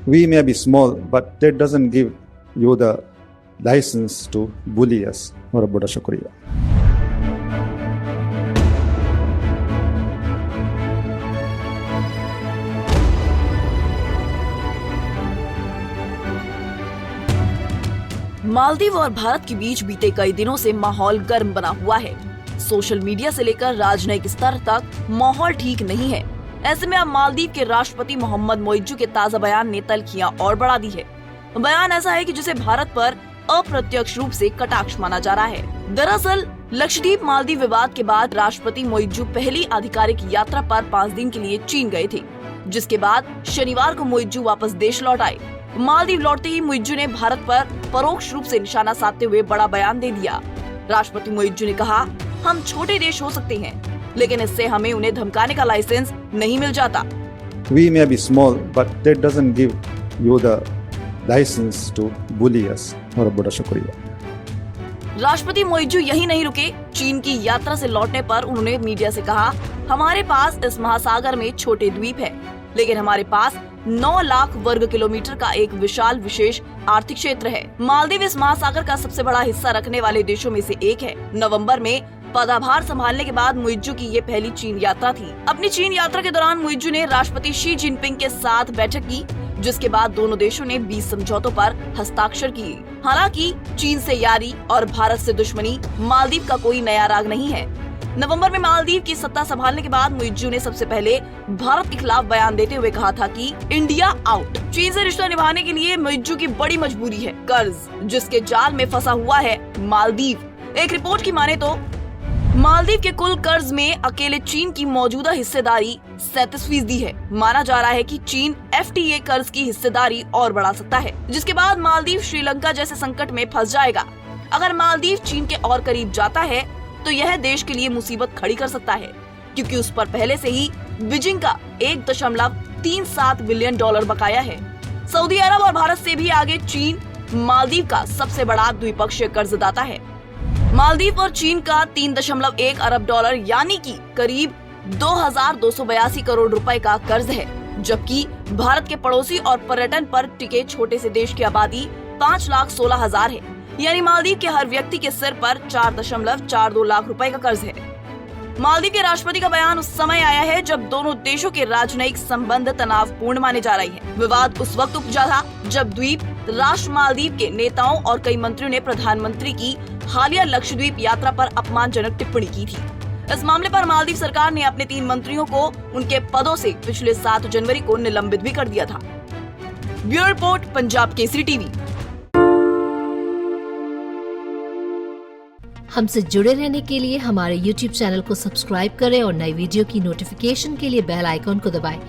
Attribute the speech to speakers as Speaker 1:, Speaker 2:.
Speaker 1: We may be small, but that doesn't give you the license to bully us. बहुत बड़ा शुक्रिया।
Speaker 2: मालदीव और भारत के बीच बीते कई दिनों से माहौल गर्म बना हुआ है। सोशल मीडिया से लेकर राजनयिक स्तर तक माहौल ठीक नहीं है। ऐसे में अब मालदीव के राष्ट्रपति मोहम्मद मोइज्जू के ताजा बयान ने तल्खियां और बढ़ा दी है। बयान ऐसा है कि जिसे भारत पर अप्रत्यक्ष रूप से कटाक्ष माना जा रहा है। दरअसल लक्षद्वीप मालदीव विवाद के बाद राष्ट्रपति मोइज्जू पहली आधिकारिक यात्रा पर 5 दिन के लिए चीन गए थे, जिसके बाद शनिवार को मोइज्जू वापस देश लौट आए। मालदीव लौटते ही मोइज्जू ने भारत पर परोक्ष रूप से निशाना साधते हुए बड़ा बयान दे दिया। राष्ट्रपति मोइज्जू ने कहा, हम छोटे देश हो सकते हैं, लेकिन इससे हमें उन्हें धमकाने का लाइसेंस नहीं मिल जाता।
Speaker 1: We may be small, but that doesn't give you the license to bully us. बहुत बड़ा शुक्रिया।
Speaker 2: राष्ट्रपति मोइज्जू यही नहीं रुके। चीन की यात्रा से लौटने पर उन्होंने मीडिया से कहा, हमारे पास इस महासागर में छोटे द्वीप है, लेकिन हमारे पास 9 लाख वर्ग किलोमीटर का एक विशाल विशेष आर्थिक क्षेत्र है। मालदीव इस महासागर का सबसे बड़ा हिस्सा रखने वाले देशों में से एक है। नवंबर में पदभार संभालने के बाद मोइज्जू की ये पहली चीन यात्रा थी। अपनी चीन यात्रा के दौरान मोइज्जू ने राष्ट्रपति शी जिनपिंग के साथ बैठक की, जिसके बाद दोनों देशों ने 20 समझौतों पर हस्ताक्षर किए। हालांकि चीन से यारी और भारत से दुश्मनी मालदीव का कोई नया राग नहीं है। नवंबर में मालदीव की सत्ता संभालने के बाद मोइज्जू ने सबसे पहले भारत के खिलाफ बयान देते हुए कहा था कि इंडिया आउट। चीन से रिश्ता निभाने के लिए मोइज्जू की बड़ी मजबूरी है कर्ज, जिसके जाल में फंसा हुआ है मालदीव। एक रिपोर्ट की माने तो मालदीव के कुल कर्ज में अकेले चीन की मौजूदा हिस्सेदारी 37% है। माना जा रहा है कि चीन FTA कर्ज की हिस्सेदारी और बढ़ा सकता है, जिसके बाद मालदीव श्रीलंका जैसे संकट में फंस जाएगा। अगर मालदीव चीन के और करीब जाता है तो यह देश के लिए मुसीबत खड़ी कर सकता है, क्योंकि उस पर पहले से ही बीजिंग का $1.37 बिलियन बकाया है। सऊदी अरब और भारत से भी आगे चीन मालदीव का सबसे बड़ा द्विपक्षीय कर्जदाता है। मालदीव और चीन का $3.1 अरब यानी कि करीब 2,282 करोड़ रुपए का कर्ज है, जबकि भारत के पड़ोसी और पर्यटन पर टिके छोटे से देश की आबादी 5,16,000 है। यानी मालदीव के हर व्यक्ति के सिर पर 4.42 लाख रुपए का कर्ज है। मालदीव के राष्ट्रपति का बयान उस समय आया है जब दोनों देशों के राजनयिक संबंध तनावपूर्ण माने जा रहे हैं। विवाद उस वक्त उपजा था जब द्वीप राष्ट्र मालदीव के नेताओं और कई मंत्रियों ने प्रधानमंत्री की हालिया लक्षद्वीप यात्रा पर अपमानजनक टिप्पणी की थी। इस मामले पर मालदीव सरकार ने अपने 3 मंत्रियों को उनके पदों से पिछले 7 जनवरी को निलंबित भी कर दिया था। Bureau report, Punjab Kesari TV.
Speaker 3: हमसे जुड़े रहने के लिए हमारे YouTube चैनल को सब्सक्राइब करें और नई वीडियो की नोटिफिकेशन के लिए बेल आइकॉन को दबाएं।